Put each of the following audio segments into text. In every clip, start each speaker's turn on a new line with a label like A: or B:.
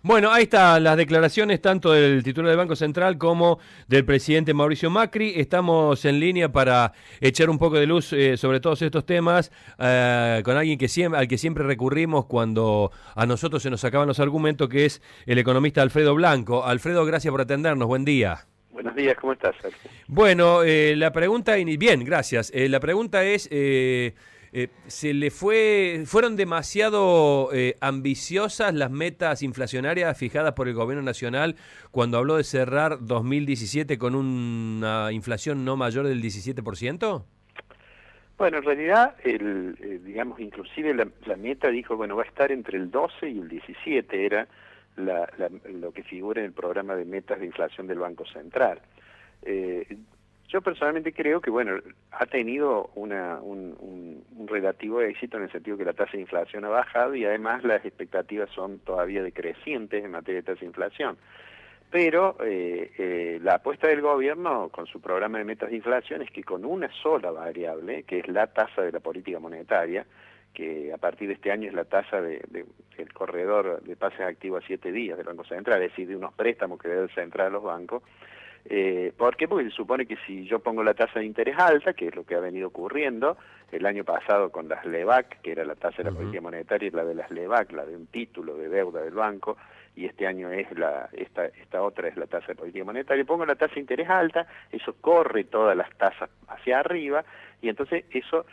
A: Bueno, ahí están las declaraciones tanto del titular del Banco Central como del presidente Mauricio Macri. Estamos en línea para echar un poco de luz sobre todos estos temas con alguien al que siempre recurrimos cuando a nosotros se nos acaban los argumentos, que es el economista Alfredo Blanco. Alfredo, gracias por atendernos. Buen día.
B: Buenos días, ¿cómo estás, Sergio?
A: Bueno, la pregunta, bien, gracias. La pregunta es, ¿fueron demasiado ambiciosas las metas inflacionarias fijadas por el gobierno nacional cuando habló de cerrar 2017 con una inflación no mayor del 17%?
B: Bueno, en realidad, digamos, inclusive la meta dijo, bueno, va a estar entre el 12 y el 17, era lo que figura en el programa de metas de inflación del Banco Central. Yo personalmente creo que, bueno, ha tenido un relativo éxito en el sentido que la tasa de inflación ha bajado y además las expectativas son todavía decrecientes en materia de tasa de inflación. Pero la apuesta del gobierno con su programa de metas de inflación es que con una sola variable, que es la tasa de la política monetaria, que a partir de este año es la tasa del corredor de pases activos a 7 días del Banco Central, es decir, de unos préstamos que debe el Central a los bancos. ¿Por qué? Porque se supone que si yo pongo la tasa de interés alta, que es lo que ha venido ocurriendo el año pasado con las LEBAC, que era la tasa de la política monetaria, y la de las LEBAC, la de un título de deuda del banco, y este año es esta otra es la tasa de política monetaria, pongo la tasa de interés alta, eso corre todas las tasas hacia arriba, y entonces eso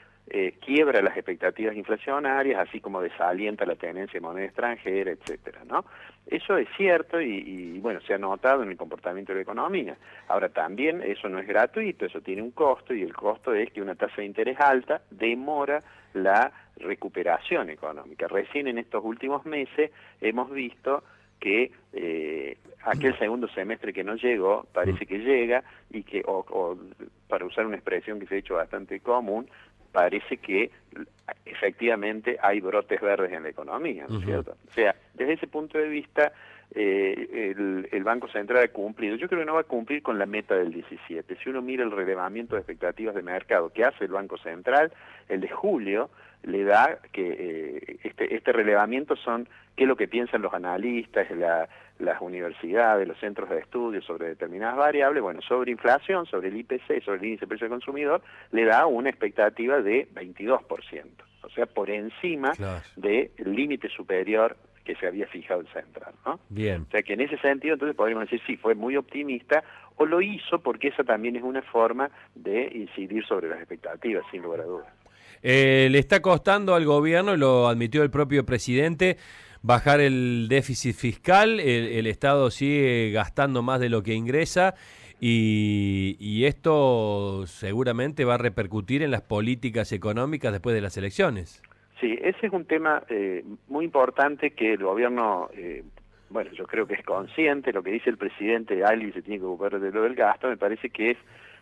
B: quiebra las expectativas inflacionarias, así como desalienta la tenencia de moneda extranjera, etcétera, ¿no? Eso es cierto y bueno, se ha notado en el comportamiento de la economía. Ahora también eso no es gratuito, eso tiene un costo y el costo es que una tasa de interés alta demora la recuperación económica. Recién en estos últimos meses hemos visto que aquel segundo semestre que no llegó parece que llega y que, o para usar una expresión que se ha hecho bastante común, parece que efectivamente hay brotes verdes en la economía, ¿no es cierto? O sea, desde ese punto de vista, el Banco Central ha cumplido. Yo creo que no va a cumplir con la meta del 17. Si uno mira el relevamiento de expectativas de mercado que hace el Banco Central, el de julio le da que este relevamiento son qué es lo que piensan los analistas, las universidades, los centros de estudio sobre determinadas variables, bueno, sobre inflación, sobre el IPC, sobre el índice de precio del consumidor, le da una expectativa de 22%, o sea, por encima del límite superior que se había fijado el central, ¿no?
A: Bien.
B: O sea que en ese sentido entonces podríamos decir sí, fue muy optimista o lo hizo porque esa también es una forma de incidir sobre las expectativas, sin lugar a dudas.
A: Le está costando al gobierno, lo admitió el propio presidente, bajar el déficit fiscal. El Estado sigue gastando más de lo que ingresa y esto seguramente va a repercutir en las políticas económicas después de las elecciones.
B: Sí, ese es un tema muy importante que el gobierno, bueno, yo creo que es consciente, lo que dice el presidente, alguien se tiene que ocupar de lo del gasto, me parece que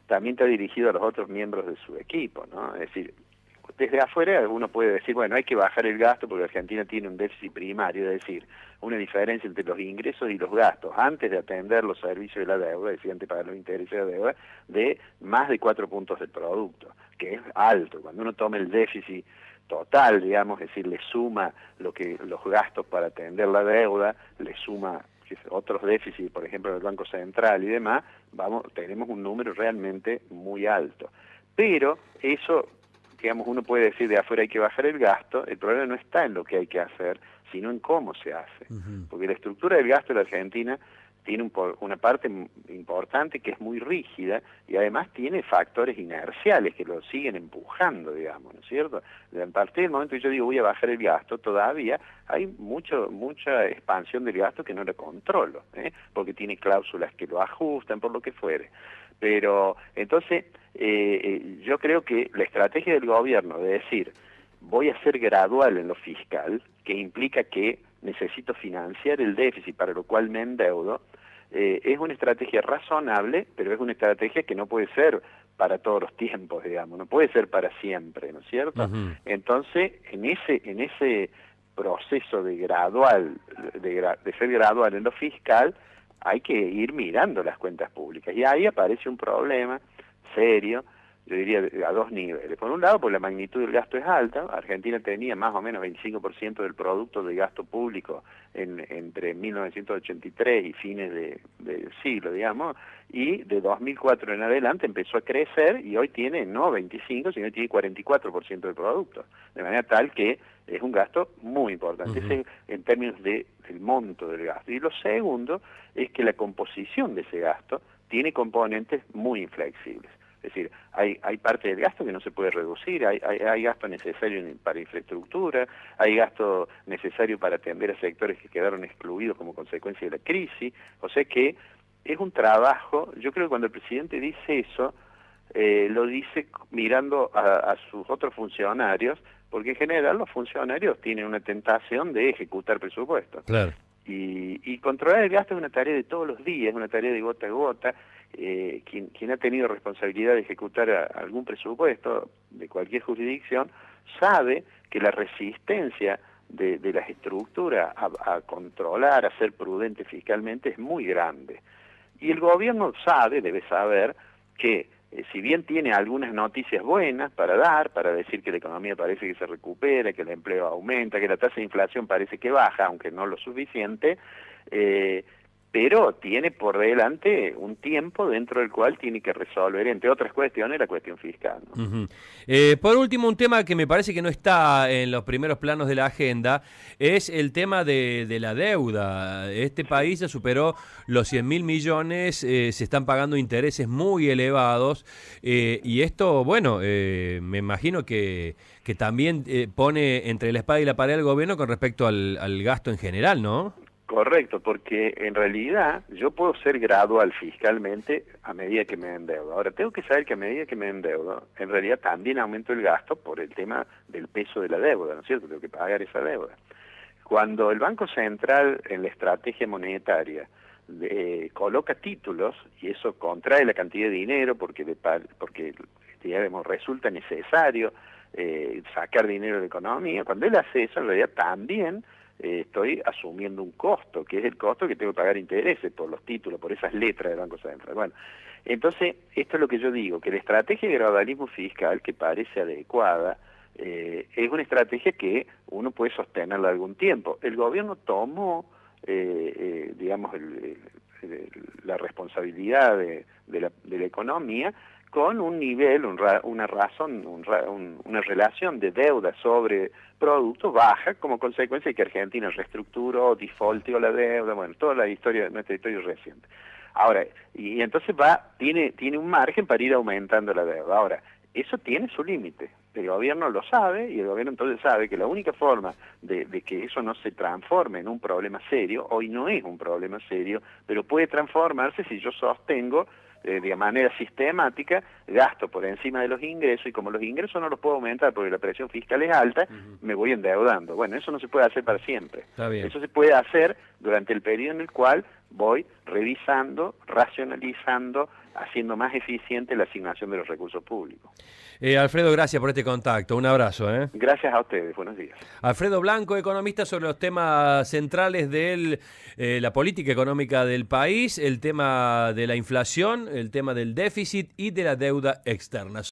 B: también está dirigido a los otros miembros de su equipo, ¿no? Es decir, desde afuera uno puede decir, bueno, hay que bajar el gasto porque Argentina tiene un déficit primario, es decir, una diferencia entre los ingresos y los gastos, antes de atender los servicios de la deuda, es decir, antes de pagar los intereses de la deuda, de más de 4 puntos del producto, que es alto. Cuando uno toma el déficit total, digamos, es decir, le suma los gastos para atender la deuda, le suma otros déficits, por ejemplo, del Banco Central y demás, tenemos un número realmente muy alto. Pero eso, digamos, uno puede decir de afuera hay que bajar el gasto, el problema no está en lo que hay que hacer, sino en cómo se hace. Porque la estructura del gasto de la Argentina tiene una parte importante que es muy rígida y además tiene factores inerciales que lo siguen empujando, digamos, ¿no es cierto? A partir del momento que yo digo voy a bajar el gasto, todavía hay mucha expansión del gasto que no la controlo, porque tiene cláusulas que lo ajustan, por lo que fuere. Pero entonces yo creo que la estrategia del gobierno de decir voy a ser gradual en lo fiscal, que implica que necesito financiar el déficit, para lo cual me endeudo, es una estrategia razonable, pero es una estrategia que no puede ser para todos los tiempos, digamos, no puede ser para siempre, ¿no es cierto? Entonces, en ese proceso de ser gradual en lo fiscal, hay que ir mirando las cuentas públicas. Y ahí aparece un problema serio, yo diría a dos niveles. Por un lado, porque la magnitud del gasto es alta. Argentina tenía más o menos 25% del producto de gasto público entre 1983 y fines del siglo, digamos, y de 2004 en adelante empezó a crecer y hoy tiene no 25, sino tiene 44% del producto. De manera tal que es un gasto muy importante. Ese en términos del monto del gasto. Y lo segundo es que la composición de ese gasto tiene componentes muy inflexibles. Es decir, hay parte del gasto que no se puede reducir, hay gasto necesario para infraestructura, hay gasto necesario para atender a sectores que quedaron excluidos como consecuencia de la crisis, o sea que es un trabajo. Yo creo que cuando el presidente dice eso, lo dice mirando a sus otros funcionarios, porque en general los funcionarios tienen una tentación de ejecutar presupuestos.
A: Claro.
B: Y controlar el gasto es una tarea de todos los días, es una tarea de gota a gota. Quien ha tenido responsabilidad de ejecutar algún presupuesto de cualquier jurisdicción sabe que la resistencia de las estructuras a controlar, a ser prudente fiscalmente es muy grande. Y el gobierno debe saber que si bien tiene algunas noticias buenas para dar, para decir que la economía parece que se recupera, que el empleo aumenta, que la tasa de inflación parece que baja, aunque no lo suficiente, pero tiene por delante un tiempo dentro del cual tiene que resolver, entre otras cuestiones, la cuestión fiscal, ¿no?
A: Por último, un tema que me parece que no está en los primeros planos de la agenda es el tema de la deuda. Este país ya superó los 100.000 millones, se están pagando intereses muy elevados y esto, bueno, me imagino que también pone entre la espada y la pared al gobierno con respecto al gasto en general, ¿no?
B: Correcto, porque en realidad yo puedo ser gradual fiscalmente a medida que me endeudo. Ahora, tengo que saber que a medida que me endeudo, en realidad también aumento el gasto por el tema del peso de la deuda, ¿no es cierto? Tengo que pagar esa deuda. Cuando el Banco Central en la estrategia monetaria coloca títulos, y eso contrae la cantidad de dinero porque digamos, resulta necesario sacar dinero de la economía, cuando él hace eso, en realidad también estoy asumiendo un costo, que es el costo que tengo que pagar intereses por los títulos, por esas letras del Banco Central. Bueno, entonces, esto es lo que yo digo, que la estrategia de gradualismo fiscal, que parece adecuada, es una estrategia que uno puede sostenerla algún tiempo. El gobierno tomó, digamos, la responsabilidad de la economía con un nivel, una relación de deuda sobre productos baja como consecuencia de que Argentina reestructuró, defaultió la deuda, bueno, toda nuestra historia reciente. Ahora, y entonces tiene un margen para ir aumentando la deuda. Ahora, eso tiene su límite. El gobierno lo sabe y el gobierno entonces sabe que la única forma de que eso no se transforme en un problema serio, hoy no es un problema serio, pero puede transformarse si yo sostengo de manera sistemática, gasto por encima de los ingresos, y como los ingresos no los puedo aumentar porque la presión fiscal es alta, me voy endeudando. Bueno, eso no se puede hacer para siempre.
A: Está bien.
B: Eso se puede hacer durante el periodo en el cual voy revisando, racionalizando, haciendo más eficiente la asignación de los recursos públicos.
A: Alfredo, gracias por este contacto. Un abrazo.
B: Gracias a ustedes. Buenos días.
A: Alfredo Blanco, economista, sobre los temas centrales de la política económica del país, el tema de la inflación, el tema del déficit y de la deuda externa.